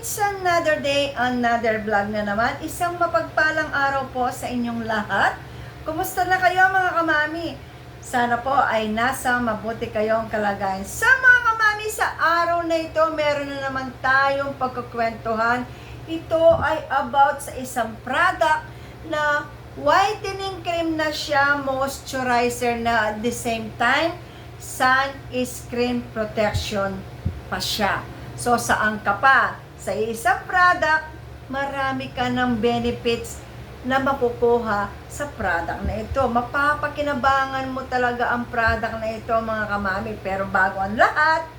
It's another day, another vlog na naman. Isang mapagpalang araw po sa inyong lahat. Kumusta na kayo mga kamami? Sana po ay nasa mabuti kayong kalagayan. Sa mga kamami, sa araw na ito, meron na naman tayong pagkukwentuhan. Ito ay about sa isang product na whitening cream na siya, moisturizer na at the same time, sun screen protection pa siya. So, saan ka pa? Sa isang product, marami ka ng benefits na makukuha sa product na ito. Mapapakinabangan mo talaga ang product na ito, mga kamami. Pero bago ang lahat,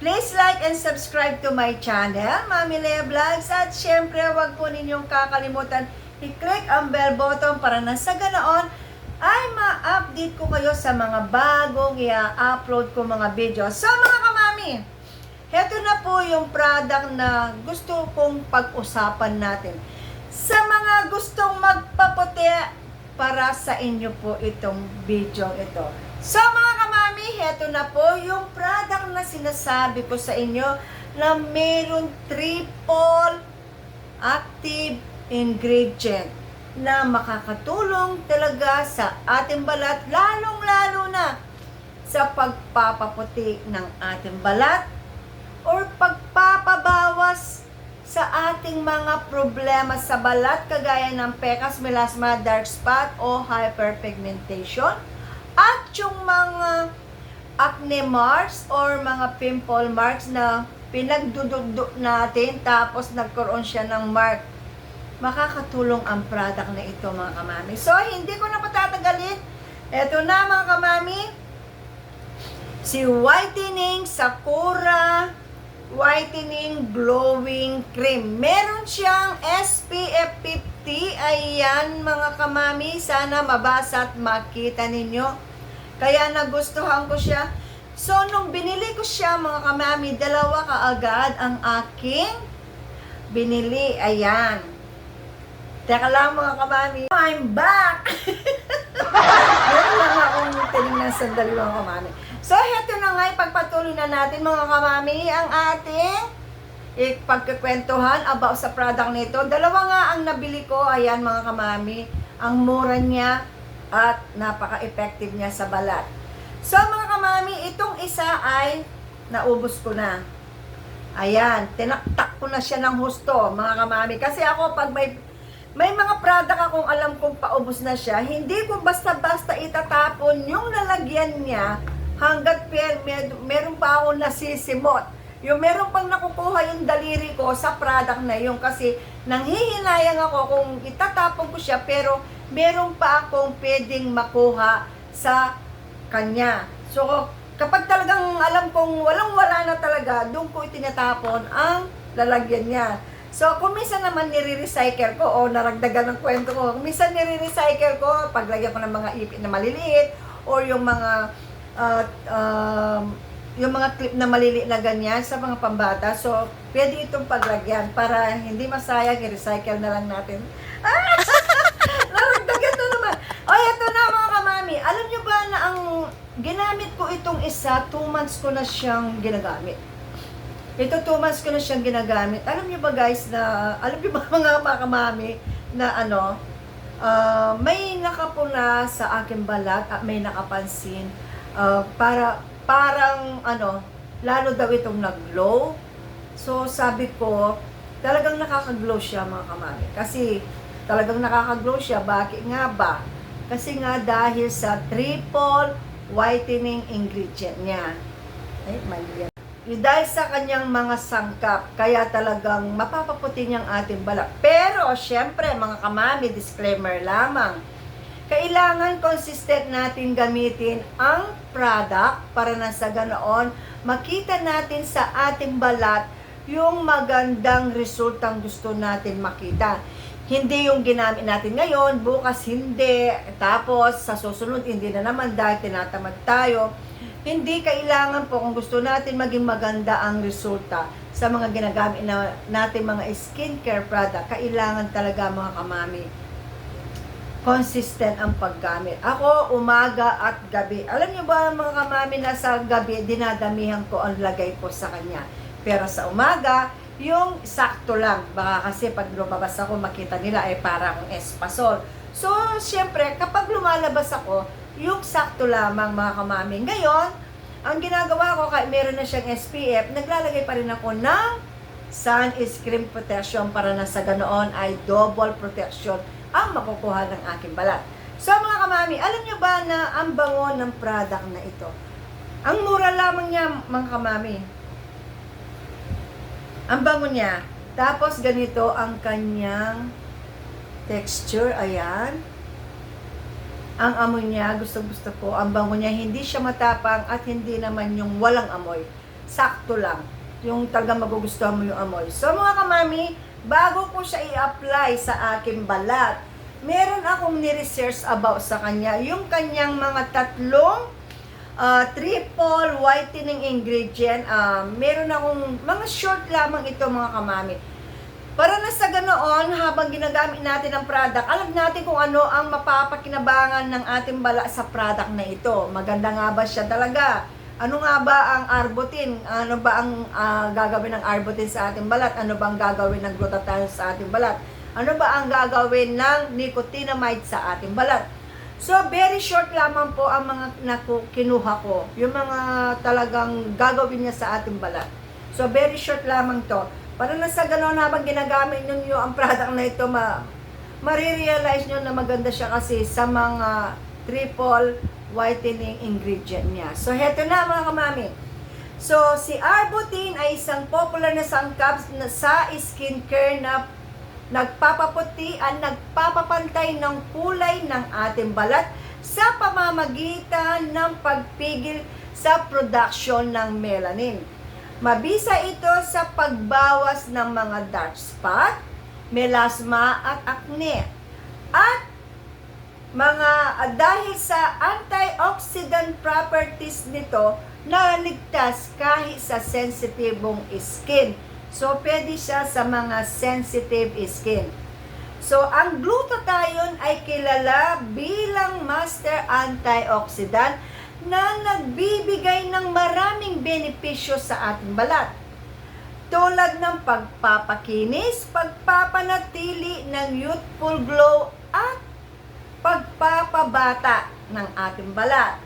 please like and subscribe to my channel, Mami Lea Vlogs. At syempre, huwag po ninyong kakalimutan i-click ang bell button para na sa ganoon ay ma-update ko kayo sa mga bagong i-upload ko mga video. So, mga kamami, heto na po yung product na gusto kong pag-usapan natin. Sa mga gustong magpaputi, para sa inyo po itong video ito. So mga kamami, heto na po yung product na sinasabi ko sa inyo na mayroon triple active ingredient na makakatulong talaga sa ating balat, lalong-lalo na sa pagpapaputi ng ating balat or pagpapabawas sa ating mga problema sa balat kagaya ng pekas, melasma, dark spot o hyperpigmentation at yung mga acne marks or mga pimple marks na pinagdudugdo natin tapos nagkaroon siya ng mark. Makakatulong ang product na ito mga kamami. So hindi ko na patatagalin. Ito na mga kamami, si Whitening Sakura Whitening Glowing Cream. Meron siyang SPF 50. Ayan mga kamami, sana mabasa at makita ninyo. Kaya nagustuhan ko siya. So nung binili ko siya mga kamami, dalawa kaagad ang aking binili. Ayan. Teka lang mga kamami. I'm back! Meron lang akong tinignan sandali mga kamami. So, heto na nga, ipagpatuloy na natin mga kamami ang ating pagkikwentuhan about sa product nito. Dalawa nga ang nabili ko, ayan mga kamami, ang mura niya at napaka-effective niya sa balat. So, mga kamami, itong isa ay naubos ko na. Ayan, tinaktak ko na siya ng husto, mga kamami. Kasi ako, pag may mga product akong alam kong paubos na siya, hindi ko basta-basta itatapon yung lalagyan niya hanggat meron pa ako nasisimot. Yung meron pang nakukuha yung daliri ko sa product na yun kasi nanghihinayang ako kung itatapon ko siya pero meron pa akong pwedeng makuha sa kanya. So, kapag talagang alam kong walang-wala na talaga, doon ko itinatapon ang lalagyan niya. So, kung minsan naman nire-recycle ko o naragdagan ng kwento ko, kung minsan nire-recycle ko, paglagyan ko ng mga ipit na maliliit or yung mga clip na maliliit na ganyan sa mga pambata. So, pwede itong paglagyan para hindi masayang, i-recycle na lang natin. Naragdagan na naman. O, ito na mga kamami. Alam nyo ba na ang ginamit ko itong isa, 2 months ko na siyang ginagamit. Ito 2 months ko na siyang ginagamit. Alam nyo ba guys na, alam nyo ba mga kamami na may nakapula sa aking balat at may nakapansin. Parang lalo daw itong nag-glow. So sabi ko, talagang nakaka-glow siya mga kamami. Kasi talagang nakaka-glow siya. Bakit nga ba? Kasi nga dahil sa triple whitening ingredient niya. Ay, mali yan. Dahil sa kanyang mga sangkap, kaya talagang mapapaputi niyang ating balat. Pero, syempre, mga kamami, disclaimer lamang. Kailangan consistent natin gamitin ang product para na sa ganoon, makita natin sa ating balat yung magandang resultang gusto natin makita. Hindi yung ginamit natin ngayon, bukas hindi, tapos sa susunod hindi na naman dahil tinatamad tayo. Hindi kailangan po kung gusto natin maging maganda ang resulta sa mga ginagamit natin mga skincare product, kailangan talaga mga kamami consistent ang paggamit. Ako, umaga at gabi. Alam niyo ba mga kamami na sa gabi, dinadamihan ko ang lagay ko sa kanya. Pero sa umaga, yung sakto lang. Baka kasi pag lumabas ako, makita nila ay parang espasol. So, syempre, kapag lumalabas ako, yung sakto lamang mga kamami. Ngayon, ang ginagawa ko, kahit meron na siyang SPF, naglalagay pa rin ako ng sunscreen protection para na sa ganoon ay double protection ang makukuha ng aking balat. So mga kamami, alam nyo ba na ang bango ng product na ito? Ang mura lamang niya mga kamami. Ang bango niya. Tapos ganito ang kanyang texture. Ayan. Ang amoy niya, gusto ko. Ang bango niya, hindi siya matapang at hindi naman yung walang amoy. Sakto lang. Yung talagang magugustuhan mo yung amoy. So mga kamami, bago ko siya i-apply sa aking balat, meron akong ni-research about sa kanya. Yung kanyang mga tatlong triple whitening ingredient. Meron akong mga short lamang ito mga kamami. Para na sa ganoon, habang ginagamit natin ang product, alam natin kung ano ang mapapakinabangan ng ating balat sa product na ito. Maganda nga ba siya talaga? Ano nga ba ang Arbutin? Ano ba ang gagawin ng Arbutin sa ating balat? Ano ba ang gagawin ng glutathione sa ating balat? Ano ba ang gagawin ng nicotinamide sa ating balat? So, very short lamang po ang mga kinuha ko. Yung mga talagang gagawin niya sa ating balat. So, very short lamang to. Para na sa ganoon, habang ginagamit ninyo ang product na ito, marirealize nyo na maganda siya kasi sa mga triple whitening ingredient niya. So, heto na mga kamami. So, si Arbutin ay isang popular na sangkap sa skincare na nagpapaputi at nagpapapantay ng kulay ng ating balat sa pamamagitan ng pagpigil sa production ng melanin. Mabisa ito sa pagbawas ng mga dark spot, melasma at acne. At dahil sa antioxidant properties nito, naligtas kahit sa sensitibong skin. So, pwede siya sa mga sensitive skin. So, ang glutathione ay kilala bilang master antioxidant na nagbibigay ng maraming benepisyo sa ating balat. Tulad ng pagpapakinis, pagpapanatili ng youthful glow at pagpapabata ng ating balat.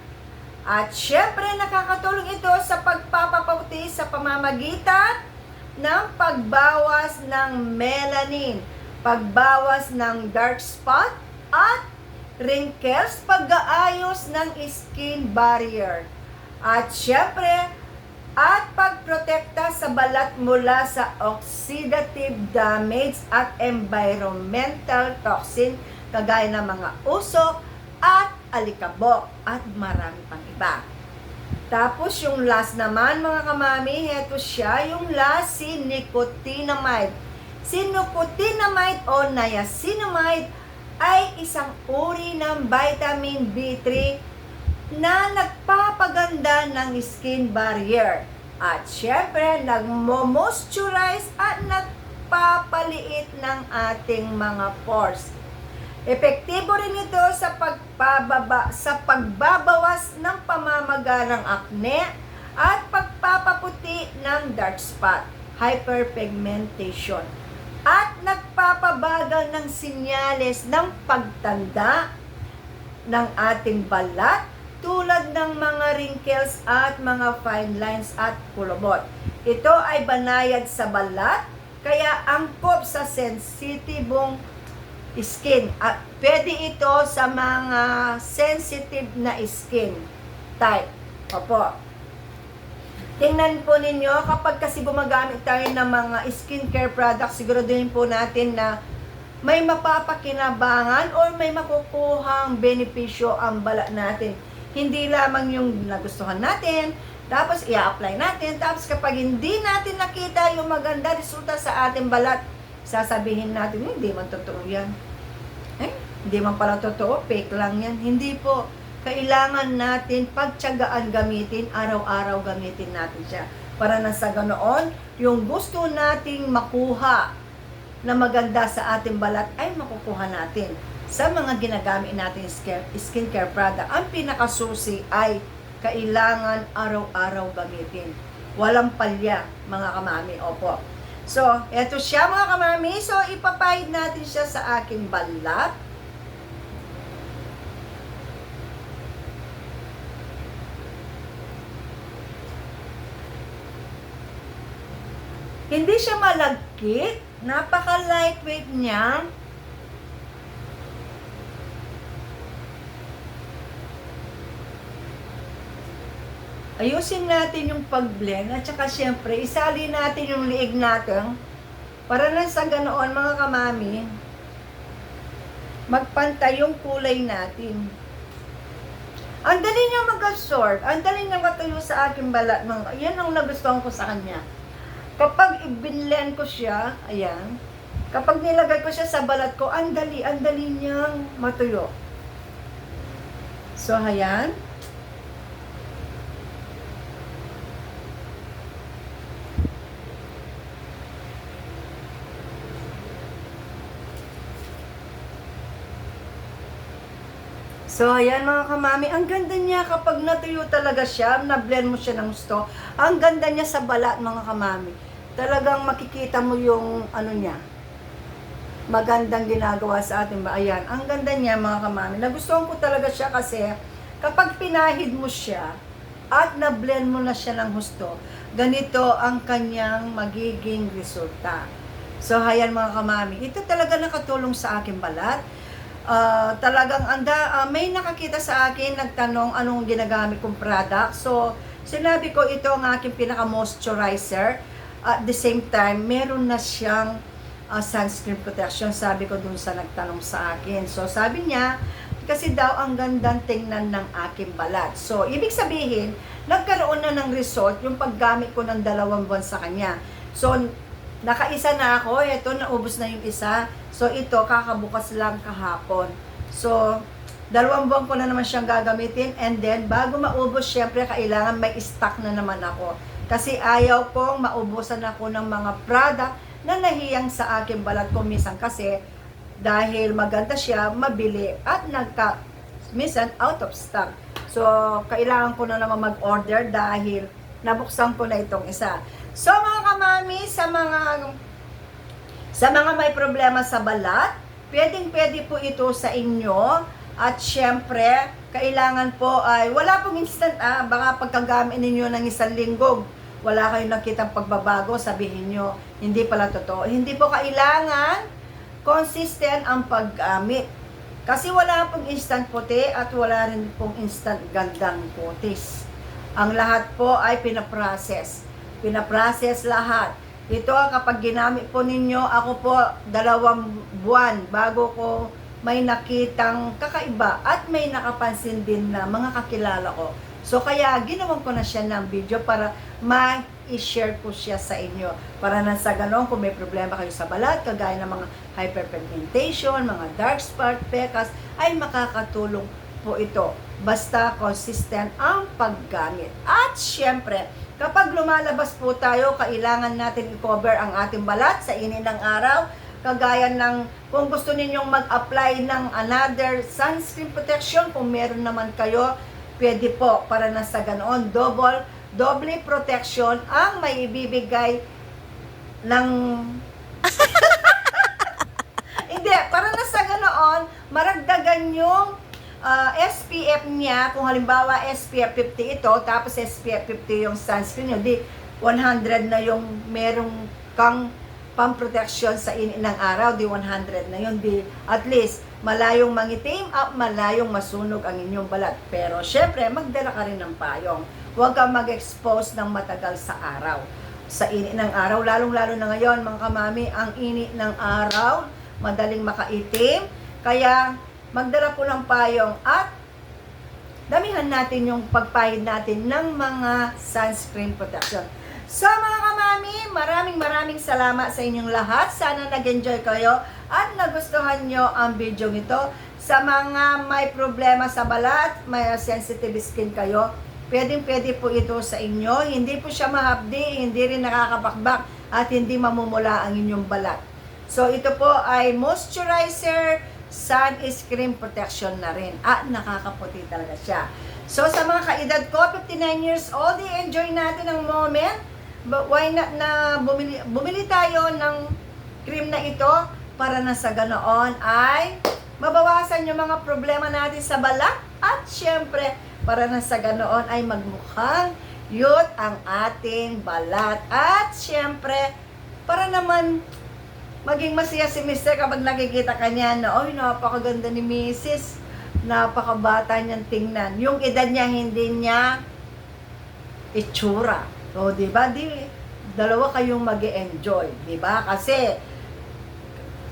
At syempre nakakatulong ito sa pagpapaputi sa pamamagitan ng pagbawas ng melanin, pagbawas ng dark spot at wrinkles, pag-aayos ng skin barrier. At syempre, at pagprotekta sa balat mula sa oxidative damage at environmental toxin kagaya ng mga usok at alikabok at marami pang iba. Tapos yung last naman mga kamami, heto siya, yung last si nicotinamide. Si nicotinamide o niacinamide ay isang uri ng vitamin B3 na nagpapaganda ng skin barrier. At syempre, nagmo-moisturize at nagpapaliit ng ating mga pores. Epektibo rin ito sa pagbabawas ng pamamaga ng acne at pagpapaputi ng dark spot, hyperpigmentation, at nagpapabagal ng sinyales ng pagtanda ng ating balat tulad ng mga wrinkles at mga fine lines at kulubot. Ito ay banayad sa balat kaya angkop sa sensitibong skin. At pwede ito sa mga sensitive na skin type. Opo. Tingnan po ninyo, kapag kasi gumagamit tayo ng mga skincare products, siguraduhin po natin na may mapapakinabangan o may makukuhang benepisyo ang balat natin. Hindi lamang yung nagustuhan natin, tapos i-apply natin, tapos kapag hindi natin nakita yung maganda resulta sa ating balat, sasabihin natin, hindi man totoo yan. Hindi man pala totoo, fake lang yan. Hindi po. Kailangan natin pagtiyagaan gamitin, araw-araw gamitin natin siya. Para na sa ganoon, yung gusto nating makuha na maganda sa ating balat ay makukuha natin sa mga ginagamit natin skincare product. Ang pinakasusi ay kailangan araw-araw gamitin. Walang palya, mga kamami. Opo. So, eto siya mga kamami. So, ipapahid natin siya sa aking balat. Hindi siya malagkit. Napaka-lightweight niya. Ayusin natin yung pag-blend at saka syempre, isali natin yung liig natin para na sa ganoon mga kamami, magpantay yung kulay natin. Ang dali niya mag-absorb, ang dali niya matuyo sa aking balat. Yan ang nagustuhan ko sa kanya. Kapag i-blend ko siya, ayan, kapag nilagay ko siya sa balat ko, ang dali niyang matuyo. So, ayan. So, ayan mga kamami, ang ganda niya kapag natuyo talaga siya, na-blend mo siya ng gusto. Ang ganda niya sa balat mga kamami. Talagang makikita mo yung ano niya. Magandang ginagawa sa atin ba? Ayan, ang ganda niya mga kamami. Nagustuhan ko talaga siya kasi kapag pinahid mo siya at na-blend mo na siya ng gusto, ganito ang kanyang magiging resulta. So, ayan mga kamami, ito talaga nakatulong sa aking balat. Talagang may nakakita sa akin, nagtanong anong ginagamit kong product. So, sinabi ko ito ang aking pinaka-moisturizer. At the same time, meron na siyang sunscreen protection. Sabi ko dun sa nagtanong sa akin. So, sabi niya, kasi daw ang gandang tingnan ng aking balat. So, ibig sabihin, nagkaroon na ng result yung paggamit ko ng 2 buwan sa kanya. So, nakaisa na ako. Ito, naubos na yung isa. So, ito, kakabukas lang kahapon. So, 2 buwan ko na naman siyang gagamitin. And then, bago maubos, syempre, kailangan may stock na naman ako. Kasi ayaw kong maubusan ako ng mga product na nahiyang sa aking balat ko minsan. Kasi, dahil maganda siya, mabili, at minsan, out of stock. So, kailangan ko na naman mag-order dahil nabuksan ko na itong isa. So, mga kamami, sa mga may problema sa balat, pwedeng-pwede po ito sa inyo. At syempre, kailangan po ay, wala pong instant baka pagkagamit ninyo ng 1 linggo, wala kayong nakitang pagbabago, sabihin nyo, hindi pala totoo. Hindi po kailangan consistent ang paggamit. Kasi wala pong instant puti at wala rin pong instant gandang kutis. Ang lahat po ay pinaprocess. Pinaprocess lahat. Ito kapag ginamit po ninyo, ako po 2 buwan bago ko may nakitang kakaiba at may nakapansin din na mga kakilala ko. So kaya ginawan ko na siya ng video para ma-share ko siya sa inyo. Para na sa ganon, kung may problema kayo sa balat, kagaya ng mga hyperpigmentation, mga dark spot, pecas, ay makakatulong po ito. Basta consistent ang paggamit. At syempre, kapag lumalabas po tayo, kailangan natin i-cover ang ating balat sa init ng araw. Kagaya ng, kung gusto ninyong mag-apply ng another sunscreen protection, kung meron naman kayo, pwede po para na sa ganoon, double protection ang may ibibigay ng... Hindi, para na sa ganoon, maragdagan yung SPF niya, kung halimbawa SPF 50 ito, tapos SPF 50 yung sunscreen nyo, di 100 na yung merong kang pang-protection sa init ng araw, di 100 na yun, di at least malayong mangitim at malayong masunog ang inyong balat. Pero syempre, magdala ka rin ng payong. Huwag kang mag-expose ng matagal sa araw. Sa init ng araw, lalong-lalo na ngayon, mga kamami, ang init ng araw, madaling makaitim, kaya magdala po ng payong at damihan natin yung pagpahid natin ng mga sunscreen protection. So mga kamami, maraming salamat sa inyong lahat. Sana nag-enjoy kayo at nagustuhan nyo ang video nito. Sa mga may problema sa balat, may sensitive skin kayo, pwedeng-pwede po ito sa inyo. Hindi po siya mahapdi, hindi rin nakakabakbak at hindi mamumula ang inyong balat. So ito po ay moisturizer, sunscreen protection na rin. At nakakaputi talaga siya. So sa mga kaedad ko, 59 years old, i-enjoy natin ang moment why not na bumili tayo ng cream na ito para na sa ganoon ay mabawasan yung mga problema natin sa balat at syempre para na sa ganoon ay magmukhang youth ang ating balat at syempre para naman maging masaya si Mr. kapag nakikita ka niya na, oy, napakaganda ni Mrs. Napakabata niyang tingnan. Yung edad niya, hindi niya itsura. O, diba? Dalawa kayong mag-enjoy. Diba? Kasi,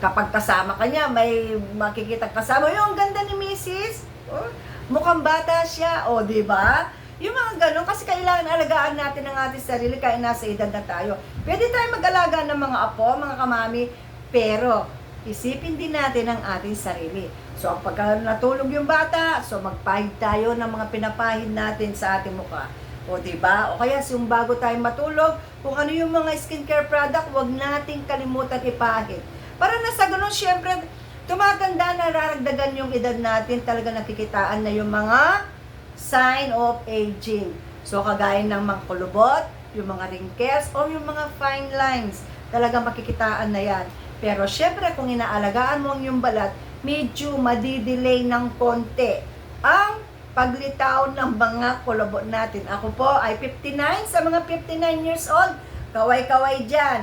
kapag kasama ka niya, may makikita kasama, yung ganda ni Mrs. Oh, mukhang bata siya. O, diba? Yung mga ganun, kasi kailangan alagaan natin ang ating sarili kahit nasa edad na tayo. Pwede tayo mag-alaga ng mga apo, mga kamami, pero isipin din natin ang ating sarili. So, pagka natulog yung bata, so magpahid tayo ng mga pinapahid natin sa ating mukha. O, diba? O kaya, yung bago tayo matulog, kung ano yung mga skincare product, huwag nating kalimutan ipahid. Para na sa ganun, syempre, tumatanda, nararagdagan yung edad natin, talaga nakikitaan na yung mga sign of aging. So, kagaya ng mga kulubot, yung mga wrinkles, o yung mga fine lines, talagang makikitaan na yan. Pero, syempre, kung inaalagaan mo yung balat, medyo madidelay ng konti ang paglitaw ng mga kulubot natin. Ako po ay 59, sa mga 59 years old, kaway-kaway dyan.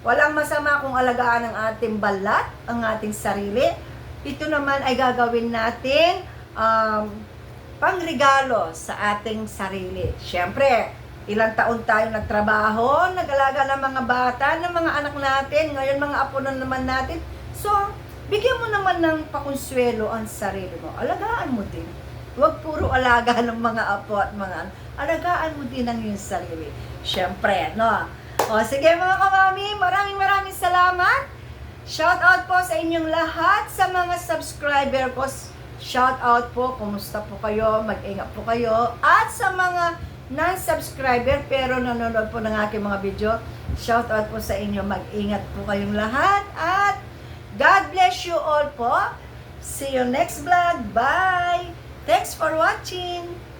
Walang masama kung alagaan ang ating balat, ang ating sarili. Ito naman ay gagawin natin pangregalo sa ating sarili. Siyempre, ilang taon tayo nagtrabaho, nag-alaga ng mga bata, ng mga anak natin, ngayon mga apo na naman natin. So, bigyan mo naman ng pakonsuelo ang sarili mo. Alagaan mo din. Huwag puro alaga ng mga apo at mga alagaan mo din ang iyong sarili. Siyempre, no? O, sige mga kamami, maraming salamat. Shout out po sa inyong lahat, sa mga subscriber ko. Shout out po, kumusta po kayo, mag-ingat po kayo. At sa mga non-subscriber pero nanonood po ng aking mga video, shout out po sa inyo, mag-ingat po kayong lahat. At God bless you all po. See you next vlog. Bye! Thanks for watching!